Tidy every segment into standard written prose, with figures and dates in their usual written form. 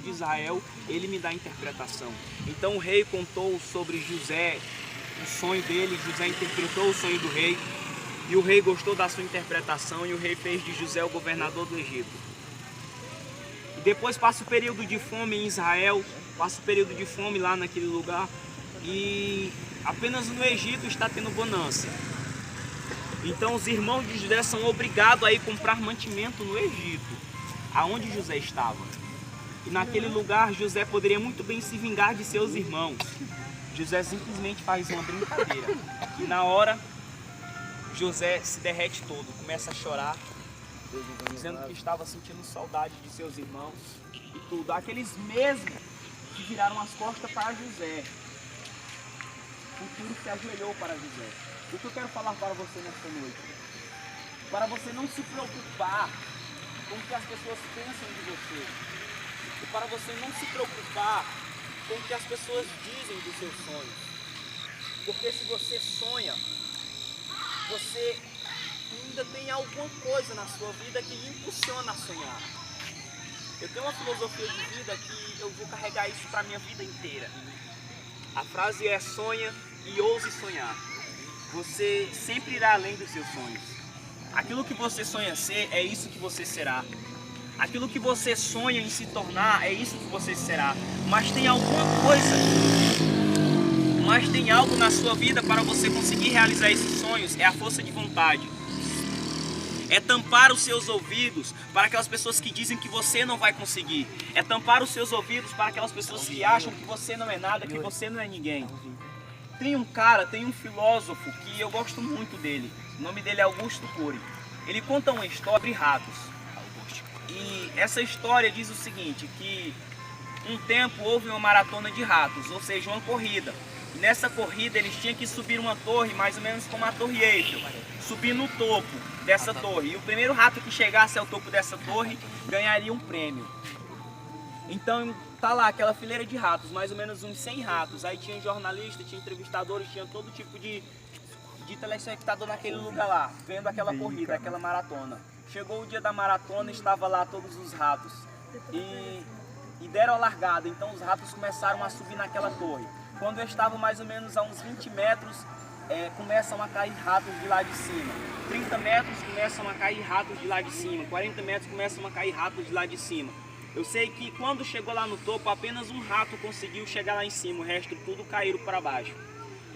de Israel, ele me dá a interpretação. Então o rei contou sobre José, o sonho dele, José interpretou o sonho do rei, e o rei gostou da sua interpretação, e o rei fez de José o governador do Egito. E depois passa o período de fome em Israel, passa o período de fome lá naquele lugar, e apenas no Egito está tendo bonança. Então os irmãos de José são obrigados a ir comprar mantimento no Egito, aonde José estava. E naquele lugar José poderia muito bem se vingar de seus irmãos. José simplesmente faz uma brincadeira. E na hora, José se derrete todo, começa a chorar, dizendo que estava sentindo saudade de seus irmãos e tudo. Aqueles mesmos que viraram as costas para José. O futuro se ajoelhou para José. O que eu quero falar para você nesta noite? Para você não se preocupar com o que as pessoas pensam de você. E para você não se preocupar com o que as pessoas dizem dos seus sonhos. Porque se você sonha, você ainda tem alguma coisa na sua vida que lhe impulsiona a sonhar. Eu tenho uma filosofia de vida que eu vou carregar isso para a minha vida inteira. A frase é: sonha e ouse sonhar. Você sempre irá além dos seus sonhos. Aquilo que você sonha ser, é isso que você será. Aquilo que você sonha em se tornar, é isso que você será. Mas tem alguma coisa, mas tem algo na sua vida para você conseguir realizar esses sonhos, é a força de vontade. É tampar os seus ouvidos para aquelas pessoas que dizem que você não vai conseguir. É tampar os seus ouvidos para aquelas pessoas que acham que você não é nada, que você não é ninguém. Tem um filósofo que eu gosto muito dele. O nome dele é Augusto Cury. Ele conta uma história de ratos. E essa história diz o seguinte, que um tempo houve uma maratona de ratos, ou seja, uma corrida. E nessa corrida eles tinham que subir uma torre, mais ou menos como a Torre Eiffel, subir no topo dessa torre. E o primeiro rato que chegasse ao topo dessa torre ganharia um prêmio. Então tá lá aquela fileira de ratos, mais ou menos uns 100 ratos. Aí tinha jornalistas, tinha entrevistadores, tinha todo tipo de telespectador naquele lugar lá, vendo aquela corrida, aquela maratona. Chegou o dia da maratona, estava lá todos os ratos e deram a largada. Então os ratos começaram a subir naquela torre. Quando eu estava mais ou menos a uns 20 metros, começam a cair ratos de lá de cima. 30 metros começam a cair ratos de lá de cima. 40 metros começam a cair ratos de lá de cima. Eu sei que quando chegou lá no topo, apenas um rato conseguiu chegar lá em cima, o resto tudo caíram para baixo.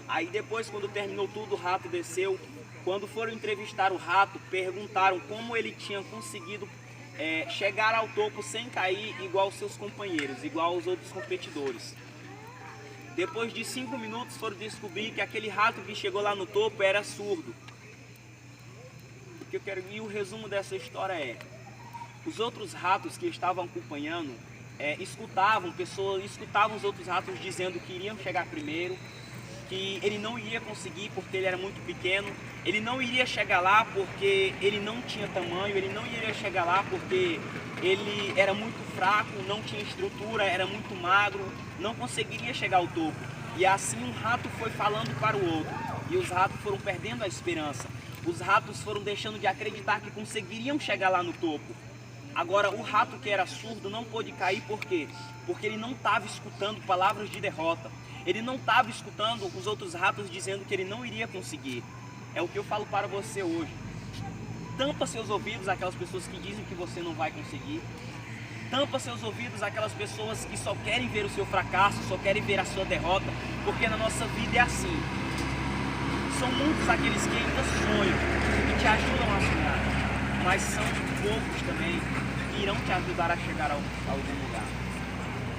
Aí depois, quando terminou tudo, o rato desceu. Quando foram entrevistar o rato, perguntaram como ele tinha conseguido chegar ao topo sem cair igual aos seus companheiros, igual aos outros competidores. Depois de 5 minutos foram descobrir que aquele rato que chegou lá no topo era surdo. E o resumo dessa história é: os outros ratos que estavam acompanhando escutavam os outros ratos dizendo que iriam chegar primeiro, que ele não iria conseguir porque ele era muito pequeno, ele não iria chegar lá porque ele não tinha tamanho, ele não iria chegar lá porque ele era muito fraco, não tinha estrutura, era muito magro, não conseguiria chegar ao topo. E assim um rato foi falando para o outro, e os ratos foram perdendo a esperança. Os ratos foram deixando de acreditar que conseguiriam chegar lá no topo. Agora o rato que era surdo não pôde cair, por quê? Porque ele não estava escutando palavras de derrota. Ele não estava escutando os outros ratos dizendo que ele não iria conseguir. É o que eu falo para você hoje. Tampa seus ouvidos àquelas pessoas que dizem que você não vai conseguir. Tampa seus ouvidos àquelas pessoas que só querem ver o seu fracasso, só querem ver a sua derrota, porque na nossa vida é assim. São muitos aqueles que ainda sonham e te ajudam a sonhar, mas são poucos também que irão te ajudar a chegar a algum lugar.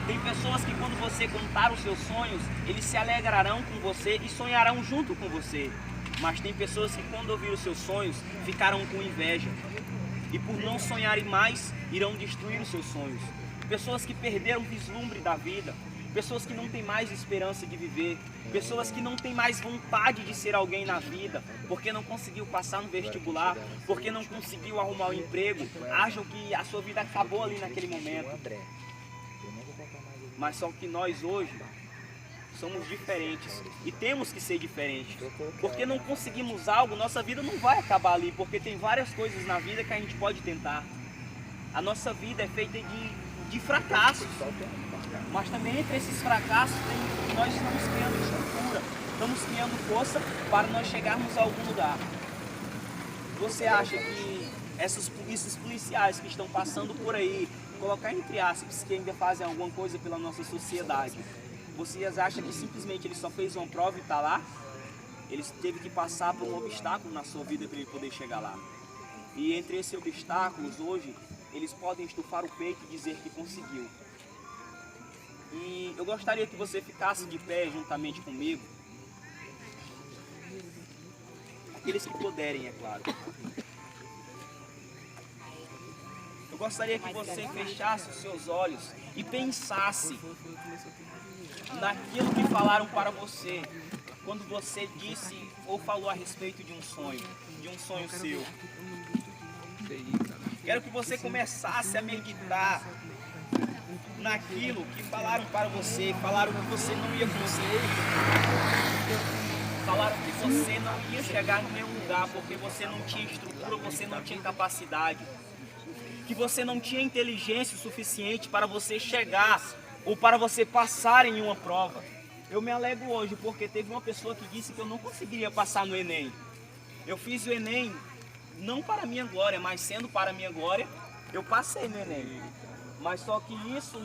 Tem pessoas que quando você contar os seus sonhos, eles se alegrarão com você e sonharão junto com você. Mas tem pessoas que quando ouvir os seus sonhos, ficarão com inveja. E por não sonharem mais, irão destruir os seus sonhos. Pessoas que perderam o vislumbre da vida. Pessoas que não têm mais esperança de viver. Pessoas que não têm mais vontade de ser alguém na vida, porque não conseguiu passar no vestibular, porque não conseguiu arrumar um emprego, acham que a sua vida acabou ali naquele momento. Mas só que nós hoje somos diferentes e temos que ser diferentes. Porque não conseguimos algo, nossa vida não vai acabar ali, porque tem várias coisas na vida que a gente pode tentar. A nossa vida é feita de de fracassos. Mas também entre esses fracassos nós estamos criando estrutura, estamos criando força para nós chegarmos a algum lugar. Você acha que esses policiais que estão passando por aí, colocar entre aspas, que ainda fazem alguma coisa pela nossa sociedade, vocês acham que simplesmente ele só fez uma prova e está lá? Eles teve que passar por um obstáculo na sua vida para ele poder chegar lá. E entre esses obstáculos, hoje, eles podem estufar o peito e dizer que conseguiu. E eu gostaria que você ficasse de pé juntamente comigo. Aqueles que puderem, é claro. Eu gostaria que você fechasse os seus olhos e pensasse naquilo que falaram para você quando você disse ou falou a respeito de um sonho seu. Quero que você começasse a meditar naquilo que falaram para você, falaram que você não ia conseguir, falaram que você não ia chegar no nenhum lugar porque você não tinha estrutura, você não tinha capacidade, que você não tinha inteligência o suficiente para você chegar ou para você passar em uma prova. Eu me alegro hoje porque teve uma pessoa que disse que eu não conseguiria passar no Enem. Eu fiz o Enem não para a minha glória, mas sendo para a minha glória, eu passei no Enem. Mas só que isso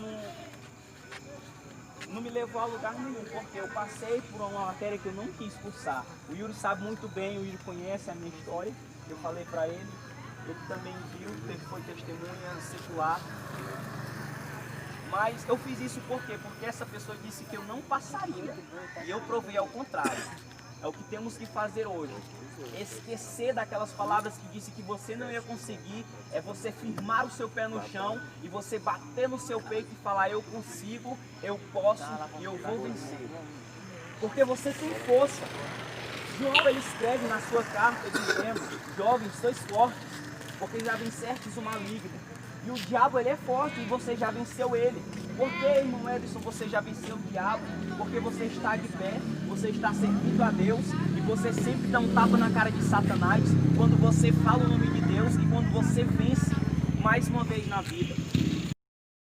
não me levou a lugar nenhum, porque eu passei por uma matéria que eu não quis cursar. O Yuri sabe muito bem, o Yuri conhece a minha história, eu falei para ele também viu, foi testemunha secular. Mas eu fiz isso por quê? Porque essa pessoa disse que eu não passaria, e eu provei ao contrário. É o que temos que fazer hoje. Esquecer daquelas palavras que disse que você não ia conseguir, é você firmar o seu pé no chão e você bater no seu peito e falar: eu consigo, eu posso e eu vou vencer. Porque você tem força. João, ele escreve na sua carta dizendo: jovens, sois fortes, porque já vencestes o maligno. E o diabo, ele é forte e você já venceu ele. Por que, irmão Edson, você já venceu o diabo? Porque você está de pé, você está servindo a Deus e você sempre dá um tapa na cara de Satanás quando você fala o nome de Deus e quando você vence mais uma vez na vida.